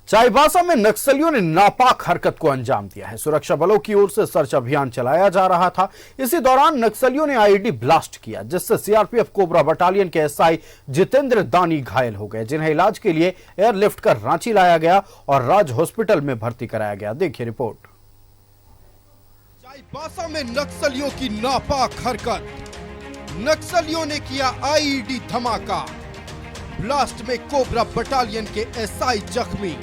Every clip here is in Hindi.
चाईबासा में नक्सलियों ने नापाक हरकत को अंजाम दिया है। सुरक्षा बलों की ओर से सर्च अभियान चलाया जा रहा था। इसी दौरान नक्सलियों ने आईईडी ब्लास्ट किया, जिससे सीआरपीएफ कोबरा बटालियन के एसआई जितेंद्र दानी घायल हो गए, जिन्हें इलाज के लिए एयरलिफ्ट कर रांची लाया गया और राज हॉस्पिटल में भर्ती कराया गया। देखिए रिपोर्ट। चाईबासा में नक्सलियों की नापाक हरकत, नक्सलियों ने किया आईईडी धमाका, ब्लास्ट में कोबरा बटालियन के एसआई जख्मी,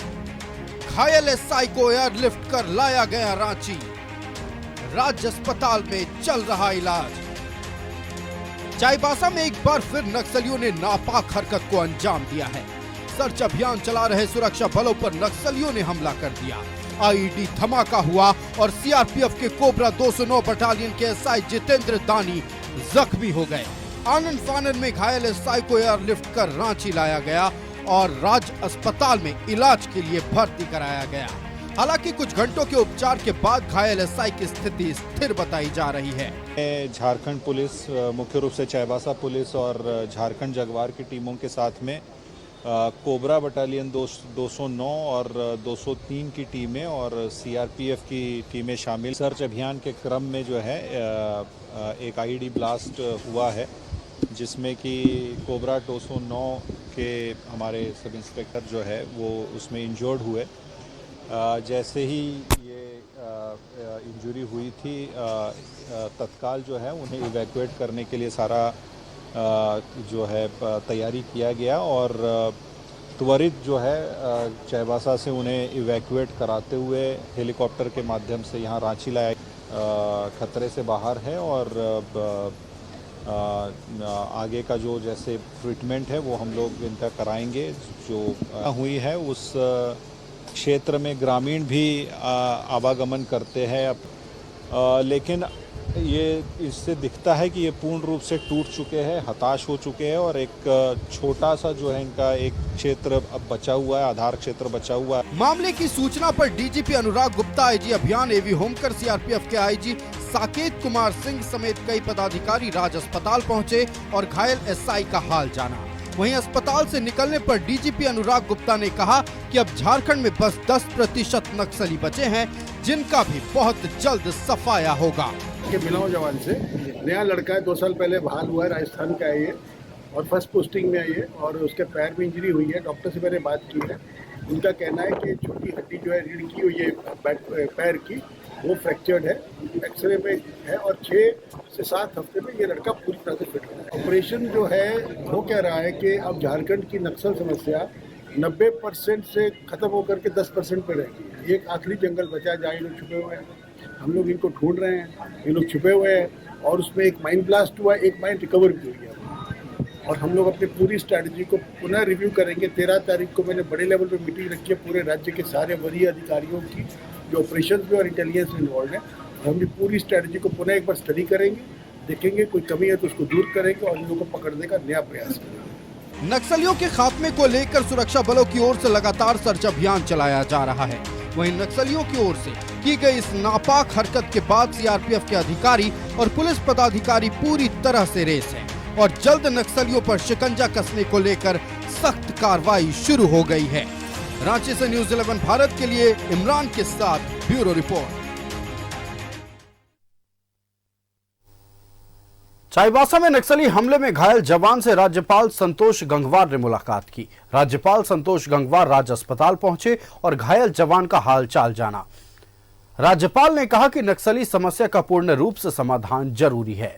घायल एसआई को एयरलिफ्ट कर लाया गया रांची, राज्य अस्पताल में चल रहा इलाज। चाईबासा में एक बार फिर नक्सलियों ने नापाक हरकत को अंजाम दिया है। सर्च अभियान चला रहे सुरक्षा बलों पर नक्सलियों ने हमला कर दिया। आईईडी धमाका हुआ और सीआरपीएफ के कोबरा 209 बटालियन के एसआई जितेंद्र दानी जख्मी हो गए। आनन फानन में घायल एसआई को एयरलिफ्ट कर रांची लाया गया और राज्य अस्पताल में इलाज के लिए भर्ती कराया गया। हालांकि कुछ घंटों के उपचार के बाद घायल एसआई की स्थिति स्थिर बताई जा रही है। झारखंड पुलिस, मुख्य रूप से चाईबासा पुलिस और झारखंड जगवार की टीमों के साथ में कोबरा बटालियन 209 और 203 की टीमें और सीआरपीएफ की टीमें शामिल सर्च अभियान के क्रम में जो है एक आईईडी ब्लास्ट हुआ है, जिसमें कि कोबरा 209 के हमारे सब इंस्पेक्टर जो है वो उसमें इंजर्ड हुए। जैसे ही ये इंजरी हुई थी, तत्काल जो है उन्हें इवैक्यूएट करने के लिए सारा जो है तैयारी किया गया और त्वरित जो है चाईबासा से उन्हें इवैक्यूएट कराते हुए हेलीकॉप्टर के माध्यम से यहाँ रांची लाया। खतरे से बाहर है और आगे का जो जैसे ट्रीटमेंट है वो हम लोग इनका कराएंगे। जो हुई है उस क्षेत्र में ग्रामीण भी आवागमन करते हैं, लेकिन ये इससे दिखता है कि ये पूर्ण रूप से टूट चुके हैं, हताश हो चुके हैं और एक छोटा सा जो है इनका एक क्षेत्र अब बचा हुआ है, आधार क्षेत्र बचा हुआ है। मामले की सूचना पर डीजीपी अनुराग गुप्ता, आईजी अभियान एवी होमकर, सीआरपीएफ के आईजी साकेत कुमार सिंह समेत कई पदाधिकारी राज अस्पताल पहुंचे और घायल एसआई का हाल जाना। वहीं अस्पताल से निकलने पर डीजीपी अनुराग गुप्ता ने कहा कि अब झारखंड में बस 10% नक्सली बचे हैं, जिनका भी बहुत जल्द सफाया होगा। मिलाओ जवान से नया लड़का है, 2 साल पहले बहाल हुआ है, राजस्थान का है ये और फर्स्ट पोस्टिंग में है ये और उसके पैर में इंजरी हुई है। डॉक्टर से मैंने बात की है, उनका कहना है कि छोटी हड्डी जो है रीढ़ की हुई है पैर की, वो फ्रैक्चर्ड है, एक्सरे में है और 6 से 7 हफ्ते में ये लड़का पूरी तरह से फिट होगा। ऑपरेशन जो है वो कह रहा है कि अब झारखंड की नक्सल समस्या 90% से खत्म होकर के 10% पे रहेगी। एक आखिरी जंगल बचा है जहाँ ये लोग छुपे हुए हैं, हम लोग इनको ढूंढ रहे हैं, ये लोग छुपे हुए हैं और उसमें एक माइन ब्लास्ट हुआ, एक माइन रिकवर भी हुई है और हम लोग अपनी पूरी स्ट्रैटेजी को पुनः रिव्यू करेंगे। 13 तारीख को मैंने बड़े लेवल पे मीटिंग रखी है पूरे राज्य के सारे वरीय अधिकारियों की जो ऑपरेशन में और इंटेलिजेंस में इन्वॉल्व है। हम पूरी स्ट्रैटेजी को पुनः एक बार स्टडी करेंगे, देखेंगे कोई कमी है तो उसको दूर करेंगे और इन लोगों को पकड़ने का नया प्रयास करेंगे। नक्सलियों के खात्मे को लेकर सुरक्षा बलों की ओर से लगातार सर्च अभियान चलाया जा रहा है। वहीं नक्सलियों की ओर से की गई इस नापाक हरकत के बाद सीआरपीएफ के अधिकारी और पुलिस पदाधिकारी पूरी तरह से रेस हैं और जल्द नक्सलियों पर शिकंजा कसने को लेकर सख्त कार्रवाई शुरू हो गई है। रांची से न्यूज़ 11 भारत के लिए इमरान के साथ ब्यूरो रिपोर्ट। चाईबासा में नक्सली हमले में घायल जवान से राज्यपाल संतोष गंगवार ने मुलाकात की। राज्यपाल संतोष गंगवार राज्य अस्पताल पहुंचे और घायल जवान का हाल चाल जाना। राज्यपाल ने कहा कि नक्सली समस्या का पूर्ण रूप से समाधान जरूरी है।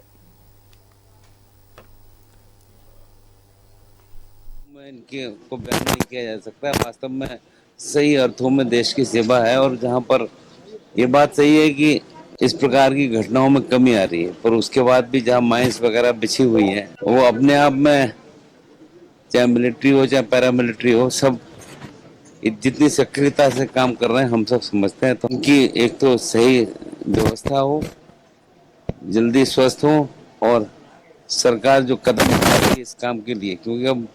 इनके को बयान नहीं किया जा सकता, वास्तव में सही अर्थों में देश की सेवा है और जहां पर ये बात सही है कि इस प्रकार की घटनाओं में कमी आ रही है, पर उसके बाद भी जहां माइंस वगैरह बिछी हुई है वो अपने आप में चाहे मिलिट्री हो चाहे पैरामिलिट्री हो, सब जितनी सक्रियता से काम कर रहे हैं हम सब समझते हैं। तो उनकी एक तो सही व्यवस्था हो, जल्दी स्वस्थ हो और सरकार जो कदम उठा रही है इस काम के लिए, क्योंकि अब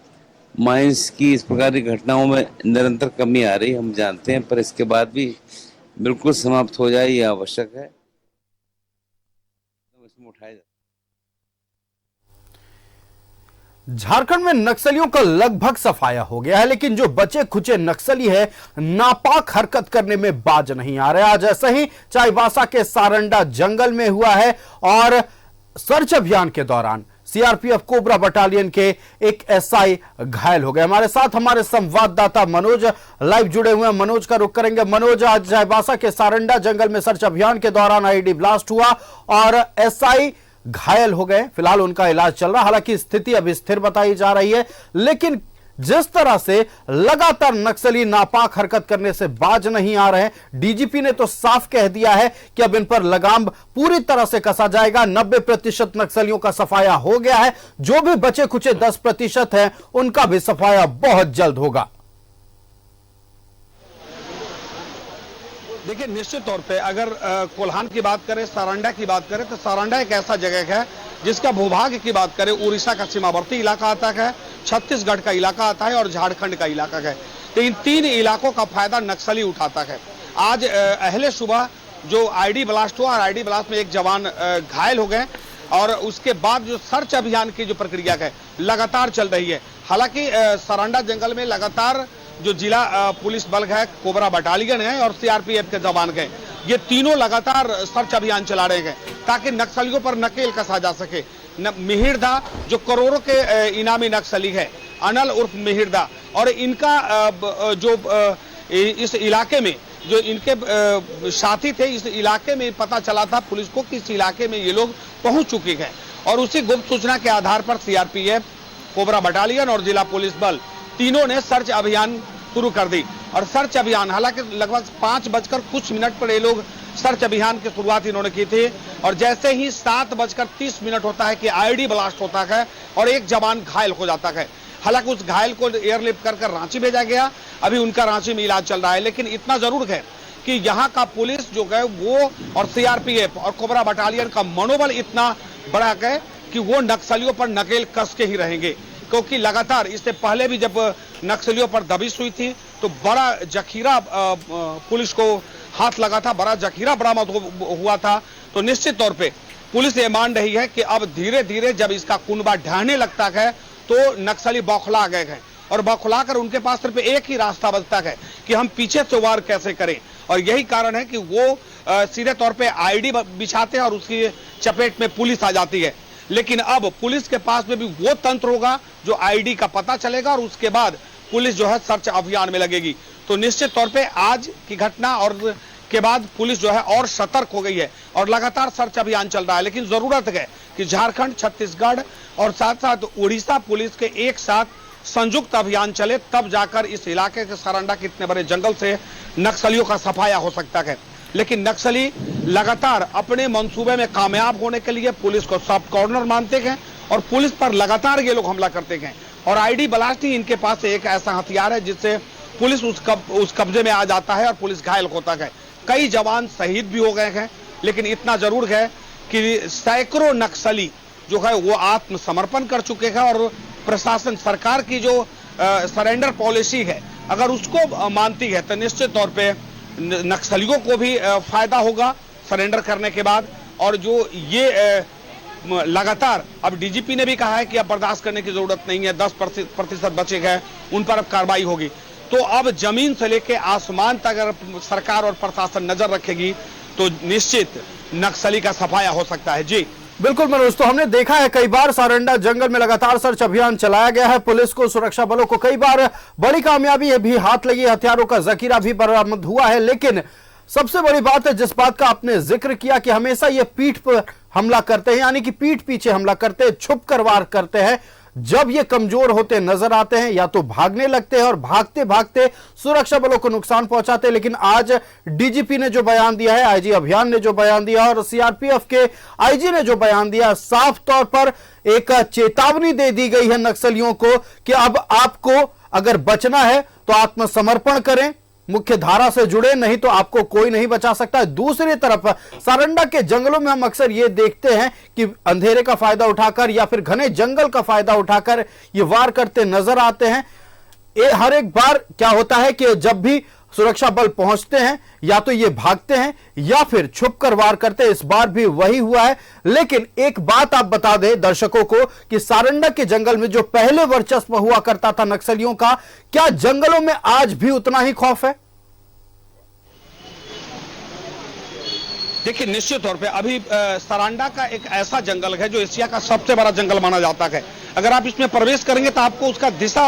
माइंस की इस प्रकार की घटनाओं में निरंतर कमी आ रही है, हम जानते हैं, पर इसके बाद भी बिल्कुल समाप्त हो जाए ये आवश्यक है। इसमें उठाया जाए। झारखंड में नक्सलियों का लगभग सफाया हो गया है, लेकिन जो बचे खुचे नक्सली है नापाक हरकत करने में बाज नहीं आ रहे। आज ऐसा ही चाईबासा के सारंडा जंगल में हुआ है और सर्च अभियान के दौरान सीआरपीएफ कोबरा बटालियन के एक एसआई घायल हो गए। हमारे साथ हमारे संवाददाता मनोज लाइव जुड़े हुए हैं। मनोज का रुख करेंगे। मनोज, आज चाईबासा के सारंडा जंगल में सर्च अभियान के दौरान आईईडी ब्लास्ट हुआ और एसआई घायल हो गए। फिलहाल उनका इलाज चल रहा है, हालांकि स्थिति अभी स्थिर बताई जा रही है, लेकिन जिस तरह से लगातार नक्सली नापाक हरकत करने से बाज नहीं आ रहे, डीजीपी ने तो साफ कह दिया है कि अब इन पर लगाम पूरी तरह से कसा जाएगा। 90% नक्सलियों का सफाया हो गया है, जो भी बचे कुचे 10% हैं उनका भी सफाया बहुत जल्द होगा। देखिए, निश्चित तौर पे अगर कोल्हान की बात करें, सारंडा की बात करें, तो सारंडा एक ऐसा जगह है जिसका भूभाग की बात करें उड़ीसा का सीमावर्ती इलाका आता है, छत्तीसगढ़ का इलाका आता है और झारखंड का इलाका है। तो इन तीन इलाकों का फायदा नक्सली उठाता है। आज अहले सुबह जो आईडी ब्लास्ट हुआ और आईडी ब्लास्ट में एक जवान घायल हो गए और उसके बाद जो सर्च अभियान की जो प्रक्रिया है लगातार चल रही है। हालांकि सारंडा जंगल में लगातार जो जिला पुलिस बल है, कोबरा बटालियन है और सीआरपीएफ के जवान गए, ये तीनों लगातार सर्च अभियान चला रहे हैं ताकि नक्सलियों पर नकेल कसा जा सके। मिहिरदा जो करोड़ों के इनामी नक्सली है, अनल उर्फ मिहिरदा, और इनका जो इस इलाके में जो इनके साथी थे, इस इलाके में पता चला था पुलिस को कि इस इलाके में ये लोग पहुंच चुके हैं और उसी गुप्त सूचना के आधार पर सीआरपीएफ, कोबरा बटालियन और जिला पुलिस बल तीनों ने सर्च अभियान शुरू कर दी। और सर्च अभियान हालांकि लगभग 5:00 पर ये लोग सर्च अभियान की शुरुआत इन्होंने की थी और जैसे ही 7:30 होता है कि आईडी ब्लास्ट होता है और एक जवान घायल हो जाता है। हालांकि उस घायल को एयरलिफ्ट कर रांची भेजा गया, अभी उनका रांची में इलाज चल रहा है। लेकिन इतना जरूर है कि यहाँ का पुलिस जो है वो और सीआरपीएफ और कोबरा बटालियन का मनोबल इतना बड़ा है कि वो नक्सलियों पर नकेल कस के ही रहेंगे, क्योंकि लगातार इससे पहले भी जब नक्सलियों पर दबिश हुई थी तो बड़ा जखीरा पुलिस को हाथ लगा था, बड़ा जखीरा बरामद हुआ था। तो निश्चित तौर पे पुलिस ये मान रही है कि अब धीरे धीरे जब इसका कुनबा ढहने लगता है तो नक्सली बौखला गए हैं और बौखला कर उनके पास सिर्फ एक ही रास्ता बचता है कि हम पीछे से वार कैसे करें। और यही कारण है कि वो सीधे तौर पे आईडी बिछाते हैं और उसकी चपेट में पुलिस आ जाती है। लेकिन अब पुलिस के पास में भी वो तंत्र होगा जो आईडी का पता चलेगा और उसके बाद पुलिस जो है सर्च अभियान में लगेगी। तो निश्चित तौर पे आज की घटना और के बाद पुलिस जो है और सतर्क हो गई है और लगातार सर्च अभियान चल रहा है। लेकिन जरूरत है कि झारखंड, छत्तीसगढ़ और साथ साथ उड़ीसा पुलिस के एक साथ संयुक्त अभियान चले, तब जाकर इस इलाके के सारंडा के इतने बड़े जंगल से नक्सलियों का सफाया हो सकता है। लेकिन नक्सली लगातार अपने मंसूबे में कामयाब होने के लिए पुलिस को सॉफ्ट कॉर्नर मानते हैं और पुलिस पर लगातार ये लोग हमला करते हैं। और आईडी ब्लास्ट ही इनके पास एक ऐसा हथियार है जिससे पुलिस उस कब्जे में आ जाता है और पुलिस घायल होता है। कई जवान शहीद भी हो गए हैं, लेकिन इतना जरूर है कि सैकड़ों नक्सली जो है वो आत्मसमर्पण कर चुके हैं और प्रशासन, सरकार की जो सरेंडर पॉलिसी है अगर उसको मानती है तो निश्चित तौर पे नक्सलियों को भी फायदा होगा सरेंडर करने के बाद। और जो ये लगातार अब डीजीपी ने भी कहा है कि अब बर्दाश्त करने की जरूरत नहीं है, 10% बचे गए उन पर अब कार्रवाई होगी। तो अब जमीन से लेके आसमान तक अगर सरकार और प्रशासन नजर रखेगी तो निश्चित नक्सली का सफाया हो सकता है। जी बिल्कुल मनोज, तो हमने देखा है कई बार सारंडा जंगल में लगातार सर्च अभियान चलाया गया है, पुलिस को, सुरक्षा बलों को कई बार बड़ी कामयाबी भी हाथ लगी, हथियारों का जखीरा भी बरामद हुआ है। लेकिन सबसे बड़ी बात है, जिस बात का आपने जिक्र किया कि हमेशा ये पीठ पर हमला करते हैं, यानी कि पीठ पीछे हमला करते हैं, छुप कर वार करते हैं। जब ये कमजोर होते नजर आते हैं या तो भागने लगते हैं और भागते भागते सुरक्षा बलों को नुकसान पहुंचाते हैं। लेकिन आज डीजीपी ने जो बयान दिया है, आईजी अभियान ने जो बयान दिया और सीआरपीएफ के आईजी ने जो बयान दिया, साफ तौर पर एक चेतावनी दे दी गई है नक्सलियों को कि अब आपको अगर बचना है तो आत्मसमर्पण करें, मुख्य धारा से जुड़े, नहीं तो आपको कोई नहीं बचा सकता। दूसरी तरफ सारंडा के जंगलों में हम अक्सर ये देखते हैं कि अंधेरे का फायदा उठाकर या फिर घने जंगल का फायदा उठाकर ये वार करते नजर आते हैं। हर एक बार क्या होता है कि जब भी सुरक्षा बल पहुंचते हैं, या तो ये भागते हैं या फिर छुपकर वार करते हैं। इस बार भी वही हुआ है। लेकिन एक बात आप बता दें दर्शकों को कि सारंडा के जंगल में जो पहले वर्चस्व हुआ करता था नक्सलियों का, क्या जंगलों में आज भी उतना ही खौफ है? देखिए, निश्चित तौर पे अभी सारंडा का एक ऐसा जंगल है जो एशिया का सबसे बड़ा जंगल माना जाता है। अगर आप इसमें प्रवेश करेंगे तो आपको उसका दिशा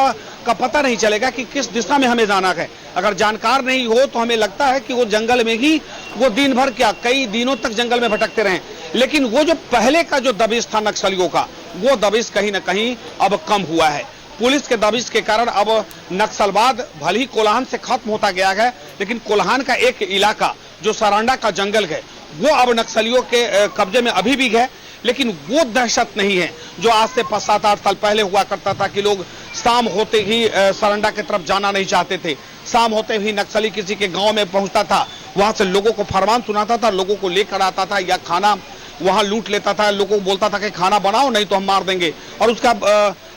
का पता नहीं चलेगा कि किस दिशा में हमें जाना है। अगर जानकार नहीं हो तो हमें लगता है कि वो जंगल में ही वो दिन भर क्या कई दिनों तक जंगल में भटकते रहे। लेकिन वो जो पहले का जो दबिश था नक्सलियों का, वो दबिश कहीं ना कहीं अब कम हुआ है। पुलिस के दबिश के कारण अब नक्सलवाद भले ही कोल्हान से खत्म होता गया है, लेकिन कोल्हान का एक इलाका जो सारंडा का जंगल है वो अब नक्सलियों के कब्जे में अभी भी है। लेकिन वो दहशत नहीं है जो आज से 5-7-8 साल पहले हुआ करता था कि लोग शाम होते ही सारंडा की तरफ जाना नहीं चाहते थे। शाम होते ही नक्सली किसी के गांव में पहुंचता था, वहां से लोगों को फरमान सुनाता था, लोगों को लेकर आता था या खाना वहां लूट लेता था, लोगों को बोलता था कि खाना बनाओ नहीं तो हम मार देंगे, और उसका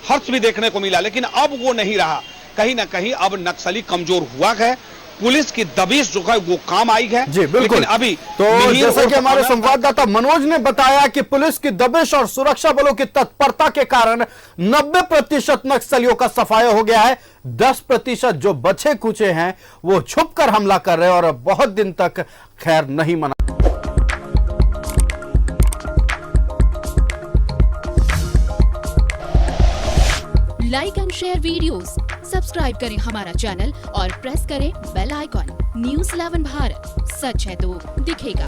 हर्ष भी देखने को मिला। लेकिन अब वो नहीं रहा। कहीं ना कहीं अब नक्सली कमजोर हुआ है। पुलिस की दबिश जो है वो काम आई है। जी बिल्कुल। अभी तो जैसा कि हमारे संवाददाता मनोज ने बताया कि पुलिस की दबिश और सुरक्षा बलों की तत्परता के कारण 90% नक्सलियों का सफाया हो गया है। 10% जो बचे कुचे हैं वो छुपकर हमला कर रहे हैं और बहुत दिन तक खैर नहीं मना। Like and share videos, subscribe करें हमारा चैनल और प्रेस करें बेल आइकॉन। न्यूज़ 11 भारत, सच है तो दिखेगा।